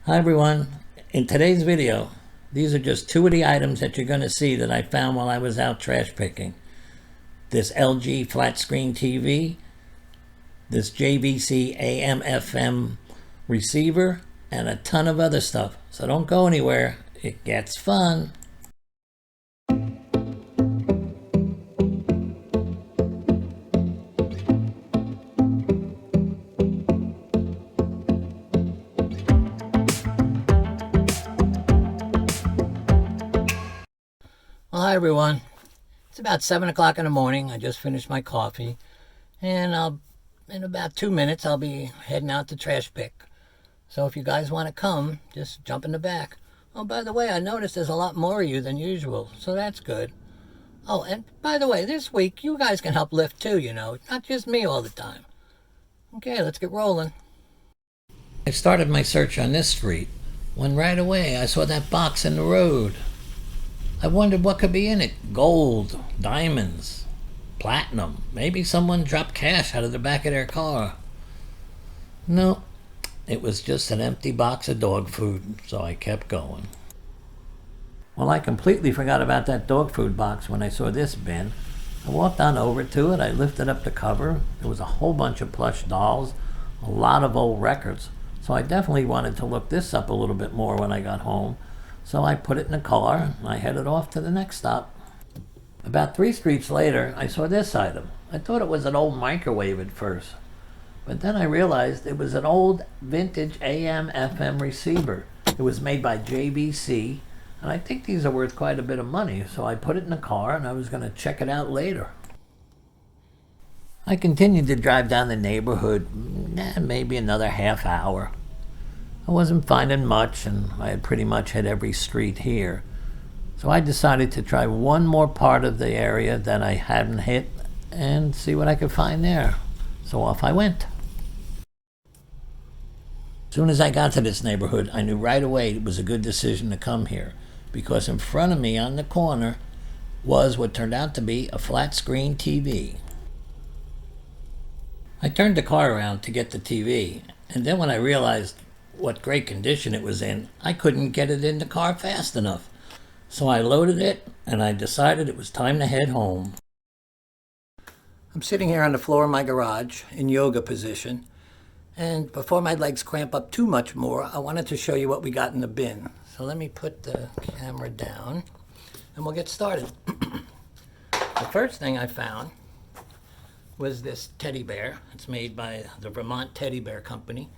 Hi everyone. In today's video, these are just two of the items that you're going to see that I found while I was out trash picking. This LG flat screen TV, this JVC AM FM receiver, and a ton of other stuff. So don't go anywhere. It gets fun. Well, hi everyone. It's about 7 o'clock in the morning. I just finished my coffee, and in about 2 minutes I'll be heading out to trash pick. So if you guys want to come, just jump in the back. Oh, by the way, I noticed there's a lot more of you than usual, so that's good. Oh, and by the way, this week you guys can help lift too, not just me all the time. Okay, let's get rolling. I started my search on this street when right away I saw that box in the road. I wondered what could be in it. Gold, diamonds, platinum. Maybe someone dropped cash out of the back of their car. No, it was just an empty box of dog food, so I kept going. Well, I completely forgot about that dog food box when I saw this bin. I walked on over to it. I lifted up the cover. There was a whole bunch of plush dolls, a lot of old records. So I definitely wanted to look this up a little bit more when I got home. So I put it in the car and I headed off to the next stop. About 3 streets later, I saw this item. I thought it was an old microwave at first, but then I realized it was an old vintage AM FM receiver. It was made by JVC, and I think these are worth quite a bit of money, so I put it in the car and I was going to check it out later. I continued to drive down the neighborhood, maybe another half hour. I wasn't finding much, and I had pretty much hit every street here. So I decided to try one more part of the area that I hadn't hit and see what I could find there. So off I went. As soon as I got to this neighborhood, I knew right away it was a good decision to come here, because in front of me on the corner was what turned out to be a flat screen TV. I turned the car around to get the TV, and then when I realized what great condition it was in, I couldn't get it in the car fast enough. So I loaded it, and I decided it was time to head home. I'm sitting here on the floor of my garage in yoga position, and before my legs cramp up too much more, I wanted to show you what we got in the bin. So let me put the camera down, and we'll get started. The first thing I found was this teddy bear. It's made by the Vermont Teddy Bear Company.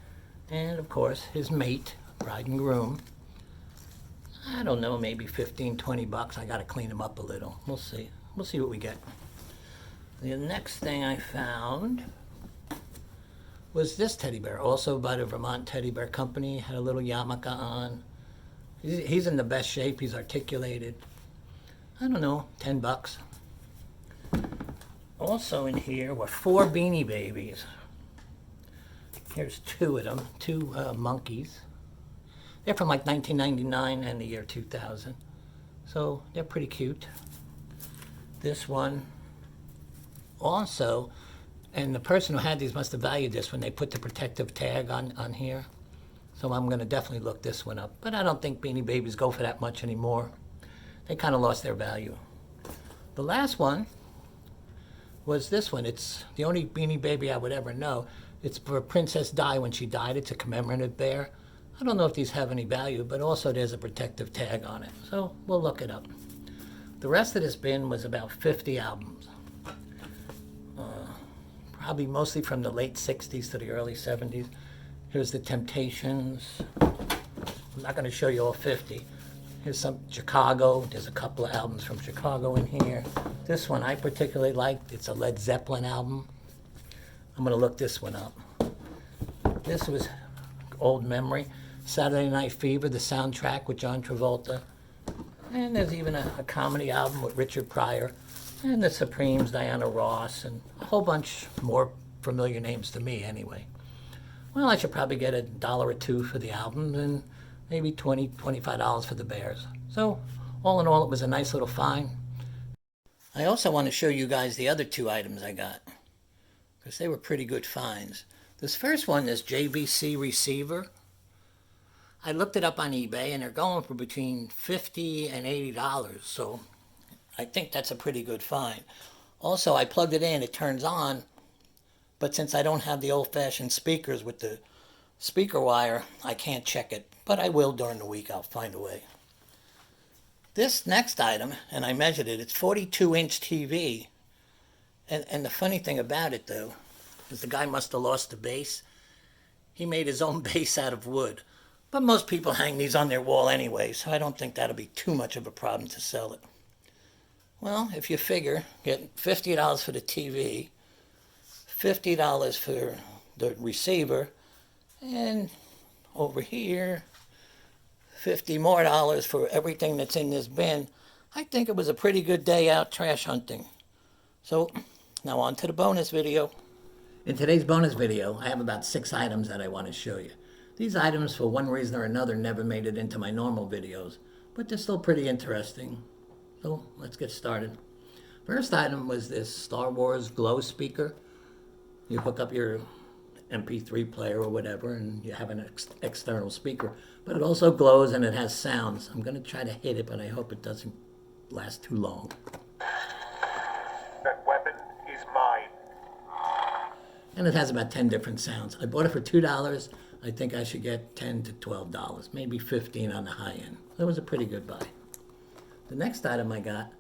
And of course, his mate, bride and groom. I don't know, maybe 15, 20 bucks. I gotta clean him up a little. We'll see. We'll see what we get. The next thing I found was this teddy bear, also by the Vermont Teddy Bear Company. Had a little yarmulke on. He's in the best shape. He's articulated. I don't know, 10 bucks. Also in here were 4 Beanie Babies. Here's 2 of them, 2 monkeys. They're from like 1999 and the year 2000. So they're pretty cute. This one also, and the person who had these must have valued this when they put the protective tag on here. So I'm going to definitely look this one up. But I don't think Beanie Babies go for that much anymore. They kind of lost their value. The last one was this one. It's the only Beanie Baby I would ever know. It's for Princess Di when she died. It's a commemorative bear. I don't know if these have any value, but also there's a protective tag on it. So we'll look it up. The rest of this bin was about 50 albums. Probably mostly from the late 60s to the early 70s. Here's the Temptations. I'm not going to show you all 50. Here's some Chicago. There's a couple of albums from Chicago in here. This one I particularly liked. It's a Led Zeppelin album. I'm going to look this one up. This was old memory. Saturday Night Fever, the soundtrack with John Travolta. And there's even a comedy album with Richard Pryor. And the Supremes, Diana Ross, and a whole bunch more familiar names to me anyway. Well, I should probably get $1 or $2 for the album and maybe $20, $25 for the bears. So all in all, it was a nice little find. I also want to show you guys the other 2 items I got, because they were pretty good finds. This first one is JVC receiver. I looked it up on eBay, and they're going for between $50 and $80. So I think that's a pretty good find. Also, I plugged it in, it turns on, but since I don't have the old-fashioned speakers with the speaker wire, I can't check it. But I will during the week, I'll find a way. This next item, and I measured it, it's 42-inch TV. And the funny thing about it, though, is the guy must have lost the base. He made his own base out of wood. But most people hang these on their wall anyway, so I don't think that'll be too much of a problem to sell it. Well, if you figure, get $50 for the TV, $50 for the receiver, and over here, $50 more for everything that's in this bin, I think it was a pretty good day out trash hunting. So, now on to the bonus video. In today's bonus video, I have about 6 items that I want to show you. These items, for one reason or another, never made it into my normal videos, but they're still pretty interesting. So, let's get started. First item was this Star Wars glow speaker. You hook up your MP3 player or whatever, and you have an external speaker. But it also glows and it has sounds. I'm going to try to hit it, but I hope it doesn't last too long. That weapon is mine. And it has about 10 different sounds. I bought it for $2. I think I should get $10 to $12, maybe $15 on the high end. That was a pretty good buy. The next item I got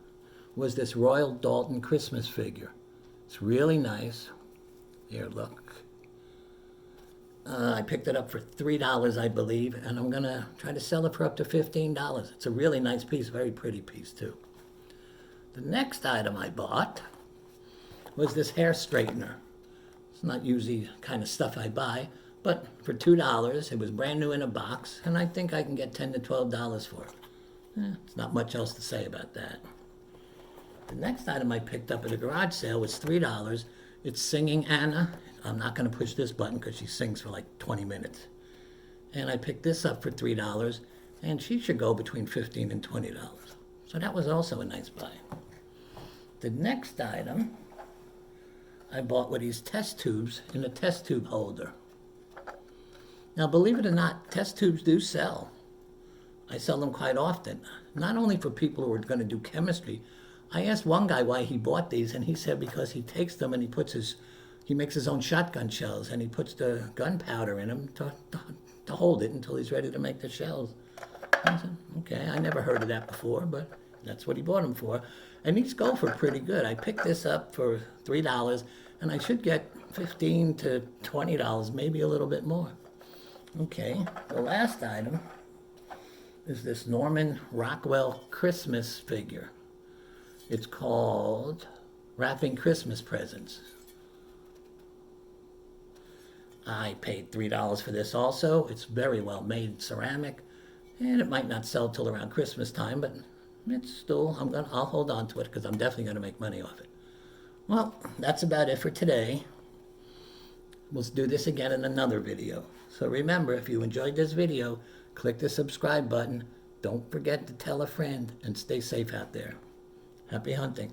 was this Royal Dalton Christmas figure. It's really nice. Here, look. I picked it up for $3, I believe, and I'm going to try to sell it for up to $15. It's a really nice piece, very pretty piece, too. The next item I bought was this hair straightener. It's not usually the kind of stuff I buy, but for $2, it was brand new in a box, and I think I can get $10 to $12 for it. It's not much else to say about that. The next item I picked up at a garage sale was $3. It's Singing Anna. I'm not going to push this button because she sings for like 20 minutes. And I picked this up for $3, and she should go between $15 and $20. So that was also a nice buy. The next item I bought were these test tubes in a test tube holder. Now, believe it or not, test tubes do sell. I sell them quite often, not only for people who are going to do chemistry. I asked one guy why he bought these, and he said because he takes them and he makes his own shotgun shells, and he puts the gunpowder in them to hold it until he's ready to make the shells. I said, okay, I never heard of that before, but that's what he bought them for. And these go for pretty good. I picked this up for $3, and I should get $15 to $20, maybe a little bit more. Okay, the last item is this Norman Rockwell Christmas figure. It's called Wrapping Christmas Presents. I paid $3 for this also. It's very well made ceramic, and it might not sell till around Christmas time, but it's still, I'll hold on to it because I'm definitely going to make money off it. Well, that's about it for today. We'll do this again in another video. So remember, if you enjoyed this video, click the subscribe button. Don't forget to tell a friend, and stay safe out there. Happy hunting.